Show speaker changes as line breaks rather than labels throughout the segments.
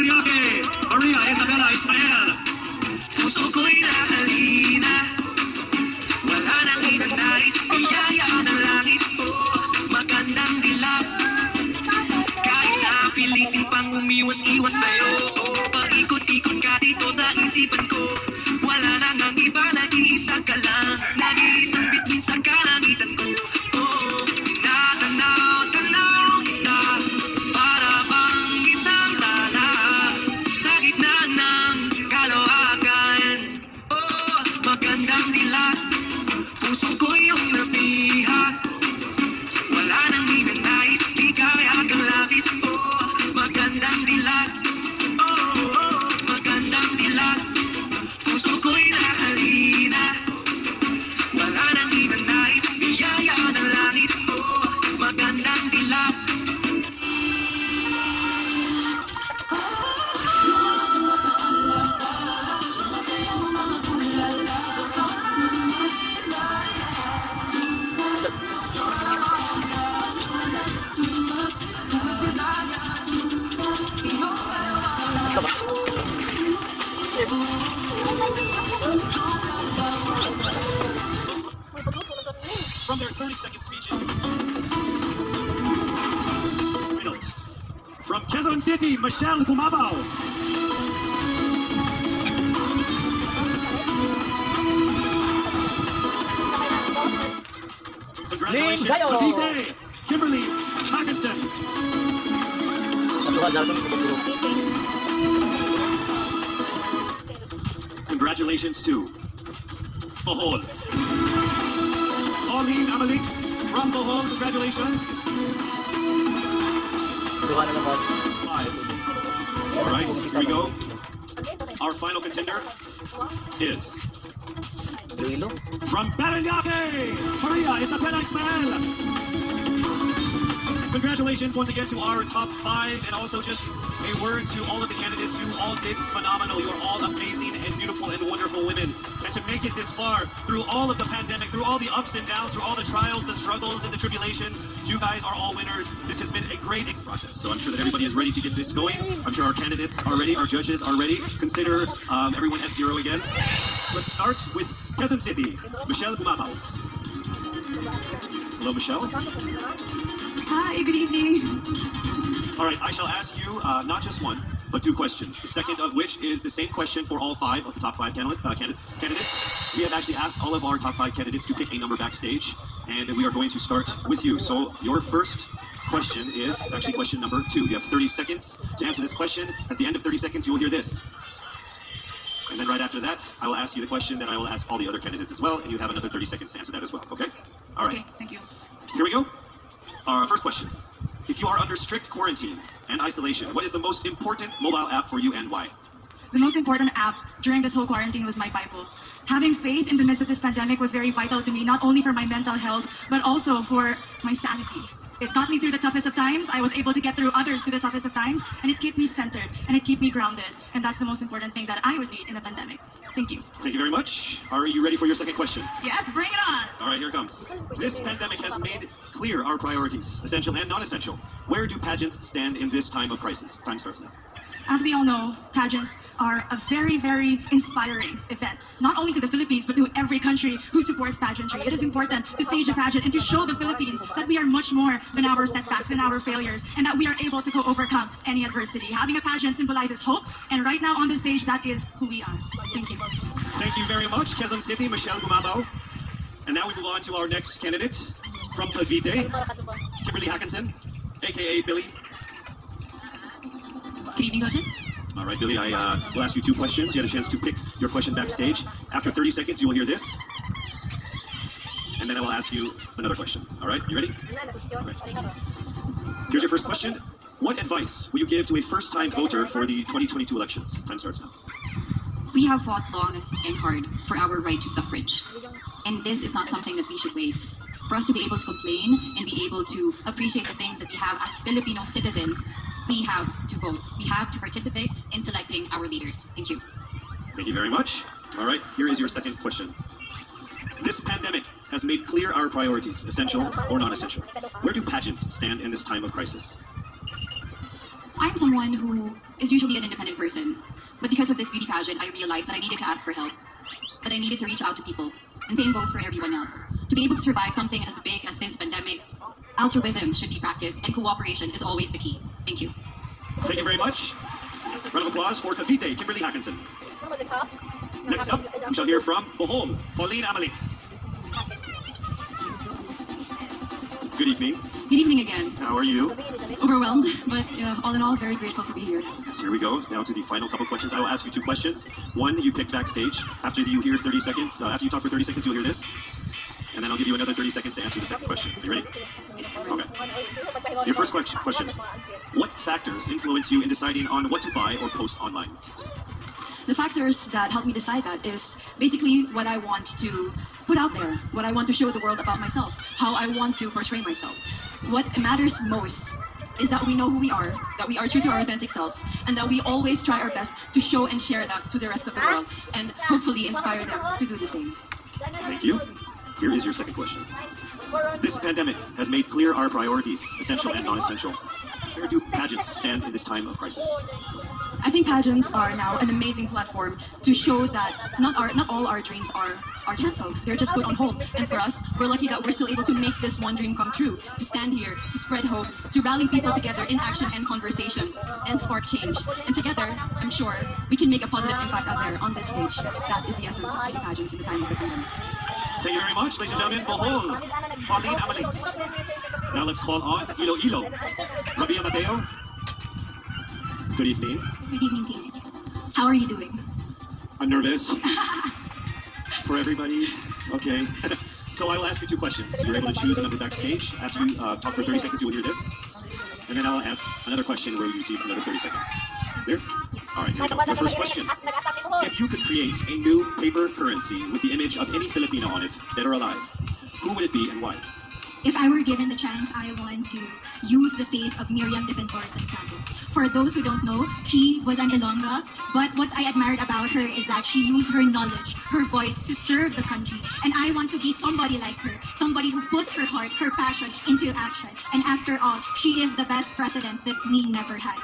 Paranaque, Maria Isabella Ismael.
Puso ko'y nahalina, wala nang inanais, biyaya ng langit po, magandang dilag. Kahit napilitin pang umiwas-iwas sa'yo, paikot-ikot ka dito sa isipan ko. Wala nang ang iba, nag-iisa ka lang, nag-iisang bituin sa kalangitan ko. Tinatanaw-tanaw kita, para bang isang tala, sa gitna ng kaloakan. Magandang dilag, puso ko iyong nabiha, wala nang hinanais, di kaya kang labis. Magandang dilag, magandang dilag, puso ko'y nahalina, wala nang hinanais, biyaya ng langit po, magandang dilag.
From their 30-second speeches. Finalist. From Quezon City, Michelle Gumabao. Congratulations, Cavite, Kimberly Hackinson. Congratulations to Bohol. Pauline Amalix from Bohol, congratulations. Five. All right, here we go. Our final contender is from Paranaque, Maria Isabella Ismael. Congratulations once again to our top 5, and also just a word to all of the candidates. You all did phenomenal. You are all amazing and beautiful and wonderful women. And to make it this far, through all of the pandemic, through all the ups and downs, through all the trials, the struggles, and the tribulations, you guys are all winners. This has been a great process. So I'm sure that everybody is ready to get this going. I'm sure our candidates are ready, our judges are ready. Consider everyone at 0 again. Let's start with Quezon City, Michelle Gumabao. Hello, Michelle.
Hi, good evening.
All right, I shall ask you not just one, but 2 questions. The second of which is the same question for all 5 of the top 5 candidates. We have actually asked all of our top 5 candidates to pick a number backstage, and we are going to start with you. So your first question is actually question number 2. You have 30 seconds to answer this question. At the end of 30 seconds, you will hear this. And then right after that, I will ask you the question, then I will ask all the other candidates as well, and you have another 30 seconds to answer that as well, okay? All right.
Okay, thank you.
Here we go. Our first question. If you are under strict quarantine and isolation, what is the most important mobile app for you and why?
The most important app during this whole quarantine was my Bible. Having faith in the midst of this pandemic was very vital to me, not only for my mental health, but also for my sanity. It got me through the toughest of times. I was able to get through others through the toughest of times, and it kept me centered, and it kept me grounded. And that's the most important thing that I would need in a pandemic. Thank you.
Thank you very much. Are you ready for your second question?
Yes, bring it on.
All right, here it comes. This pandemic has made clear our priorities, essential and non-essential. Where do pageants stand in this time of crisis? Time starts now.
As we all know, pageants are a very, very inspiring event, not only to the Philippines, but to every country who supports pageantry. It is important to stage a pageant and to show the Philippines that we are much more than our setbacks and our failures, and that we are able to overcome any adversity. Having a pageant symbolizes hope, and right now on the stage, that is who we are. Thank you.
Thank you very much, Quezon City, Michelle Gumabao. And now we move on to our next candidate from Cavite, Kimberly Hackinson, aka Billy.
Good evening, coaches.
All right, Billy, I will ask you 2 questions. You had a chance to pick your question backstage. After 30 seconds, you will hear this. And then I will ask you another question. All right, you ready? Okay. Here's your first question. What advice will you give to a first-time voter for the 2022 elections? Time starts now.
We have fought long and hard for our right to suffrage. And this is not something that we should waste. For us to be able to complain and be able to appreciate the things that we have as Filipino citizens, we have to vote. We have to participate in selecting our leaders. Thank you.
Thank you very much. All right, here is your second question. This pandemic has made clear our priorities, essential or non-essential. Where do pageants stand in this time of crisis?
I'm someone who is usually an independent person. But because of this beauty pageant, I realized that I needed to ask for help, that I needed to reach out to people. And same goes for everyone else. To be able to survive something as big as this pandemic, altruism should be practiced and cooperation is always the key. Thank you.
Thank you very much. Round of applause for Cavite, Kimberly Hackinson. Next up, we shall hear from Bohol, Pauline Amalix. Good evening.
Good evening again.
How are you?
Overwhelmed, but all in all, very grateful to be here.
Yes, here we go. Now to the final couple questions. I will ask you 2 questions. One, you pick backstage. After you hear 30 seconds, after you talk for 30 seconds, you'll hear this. And then I'll give you another 30 seconds to answer the second question. Are you ready? Okay. Your first question. What factors influence you in deciding on what to buy or post online?
The factors that help me decide that is basically what I want to put out there, what I want to show the world about myself, how I want to portray myself. What matters most is that we know who we are, that we are true to our authentic selves, and that we always try our best to show and share that to the rest of the world, and hopefully inspire them to do the same.
Thank you. Here is your second question. This pandemic has made clear our priorities, essential and non-essential. Where do pageants stand in this time of crisis?
I think pageants are now an amazing platform to show that not all our dreams are canceled. They're just put on hold. And for us, we're lucky that we're still able to make this one dream come true, to stand here, to spread hope, to rally people together in action and conversation, and spark change. And together, I'm sure, we can make a positive impact out there on this stage. That is the essence of beauty pageants in the time of the pandemic.
Thank you very much, ladies and gentlemen. Bohol, Pauline Amalix. Now let's call on Iloilo, Rabia Mateo. Good evening.
Good evening, Casey. How are you doing?
I'm nervous. For everybody. Okay. So I will ask you 2 questions. You're able to choose a number backstage. After you talk for 30 seconds, you will hear this. And then I'll ask another question where you receive another 30 seconds. Clear? All right, here we go. Your first question. If you could create a new paper currency with the image of any Filipino on it, dead or alive, who would it be and why?
If I were given the chance, I want to use the face of Miriam Defensor Santiago. For those who don't know, she was an Ilongga, but what I admired about her is that she used her knowledge, her voice to serve the country. And I want to be somebody like her, somebody who puts her heart, her passion into action. And after all, she is the best president that we never had.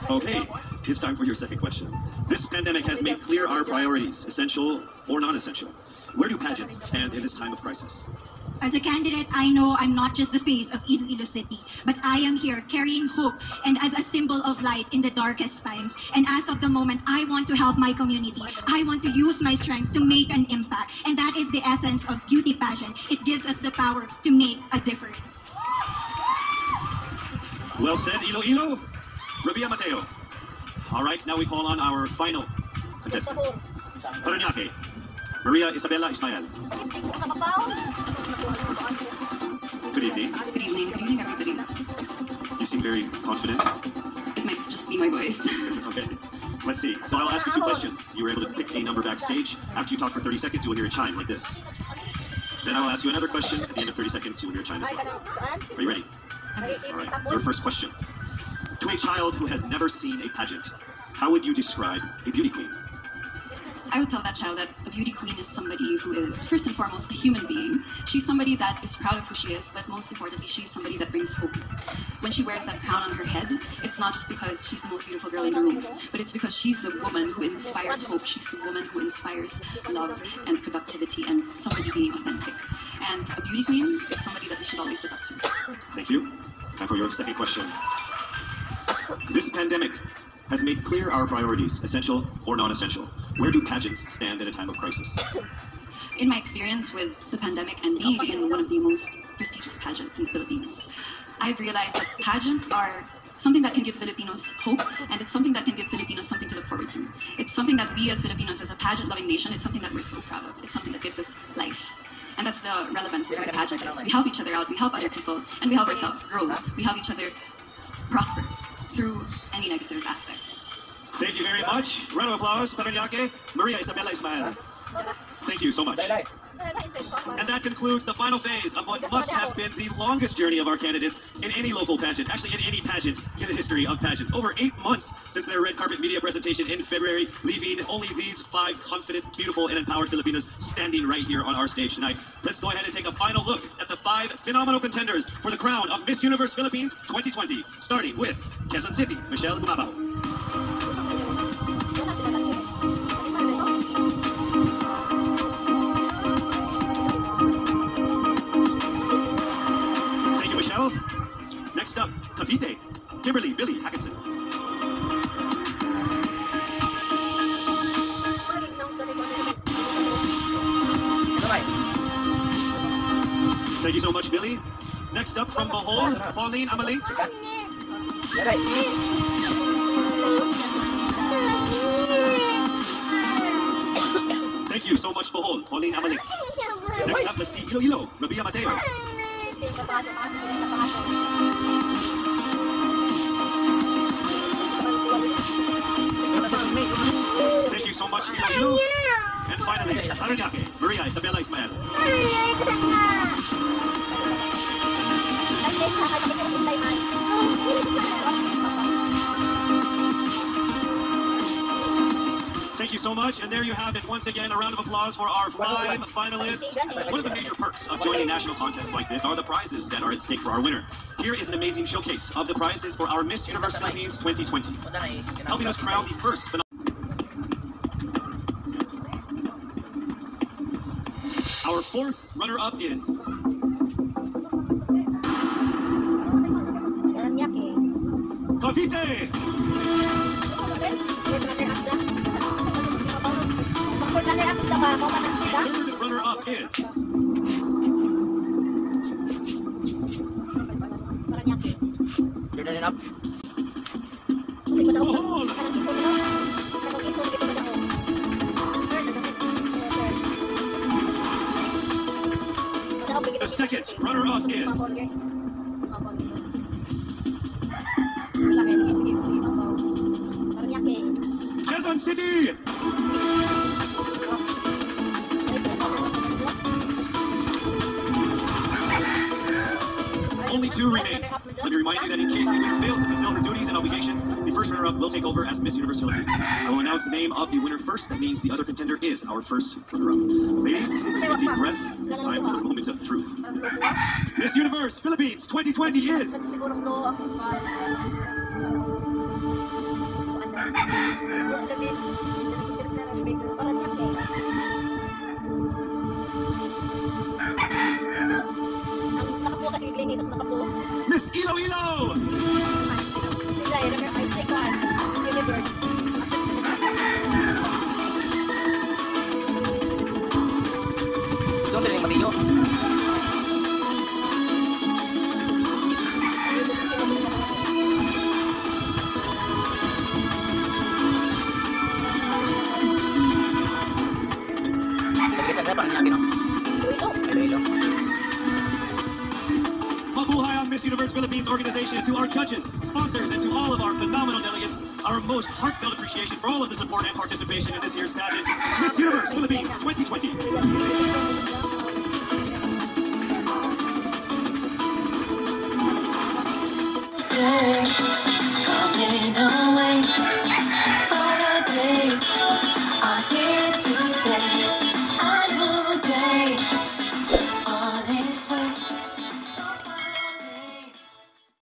Okay, it's time for your second question. This pandemic has made clear our priorities, essential or non-essential. Where do pageants stand in this time of crisis?
As a candidate, I know I'm not just the face of Iloilo City, but I am here carrying hope and as a symbol of light in the darkest times. And as of the moment, I want to help my community. I want to use my strength to make an impact. And that is the essence of beauty pageant. It gives us the power to make a difference.
Well said, Iloilo. Rabia Mateo. All right, now we call on our final contestant. Paranaque, Maria Isabella Ismael. Good evening.
Good evening. Good evening, everybody.
You seem very confident.
It might just be my voice.
Okay, let's see. So I'll ask you 2 questions. You were able to pick a number backstage. After you talk for 30 seconds, you will hear a chime like this. Then I will ask you another question. At the end of 30 seconds, you will hear a chime as well. Are you ready? All right, your first question. To a child who has never seen a pageant, how would you describe a beauty queen?
I would tell that child that a beauty queen is somebody who is, first and foremost, a human being. She's somebody that is proud of who she is, but most importantly, she's somebody that brings hope. When she wears that crown on her head, it's not just because she's the most beautiful girl in the room, but it's because she's the woman who inspires hope. She's the woman who inspires love and productivity and somebody being authentic. And a beauty queen is somebody that we should always look up to.
Thank you. Time for your second question. This pandemic has made clear our priorities, essential or non-essential. Where do pageants stand in a time of crisis?
In my experience with the pandemic and being in one of the most prestigious pageants in the Philippines, I've realized that pageants are something that can give Filipinos hope, and it's something that can give Filipinos something to look forward to. It's something that we as Filipinos, as a pageant-loving nation, it's something that we're so proud of. It's something that gives us life. And that's the relevance of what a pageant is. We help each other out, we help other people, and we help ourselves grow. We help each other prosper through any negative aspect.
Thank you very much. Round of applause, Paranaque, Maria Isabella Ismael. Thank you so much. And that concludes the final phase of what must have been the longest journey of our candidates in any local pageant, actually in any pageant in the history of pageants. Over 8 months since their red carpet media presentation in February, leaving only these 5 confident, beautiful, and empowered Filipinas standing right here on our stage tonight. Let's go ahead and take a final look at the 5 phenomenal contenders for the crown of Miss Universe Philippines 2020, starting with Quezon City, Michelle Gumabaw. Next up, Cavite, Kimberly Billy Hackinson. Thank you so much, Billy. Next up from Bohol, Pauline Amalix. Thank you so much, Bohol, Pauline Amalix. Next up, let's see Iloilo, Rabia Mateo. Thank you so much, Iloilo. And finally, Paranaque, Maria Isabella Ismael. Thank you so much, and there you have it. Once again, a round of applause for our 5 finalists. One of the major perks of joining national contests like this are the prizes that are at stake for our winner. Here is an amazing showcase of the prizes for our Miss Universe Philippines 2020. Helping us crown the first Our 4th runner-up is Cavite. Third runner-up is Bohol. The second runner-up is Quezon City. Only 2 remain. Let me remind you that in case the winner fails to fulfill her duties and obligations, the first runner-up will take over as Miss Universe Philippines. I will announce the name of the winner first. That means the other contender is our first runner-up. Ladies, take a deep breath. It's time for the moment of truth. Miss Universe Philippines 2020 is Miss Iloilo. Mabuhay ang Miss Universe Philippines organization. To our judges, sponsors, and to all of our phenomenal delegates, our most heartfelt appreciation for all of the support and participation in this year's pageant, Miss Universe Philippines 2020.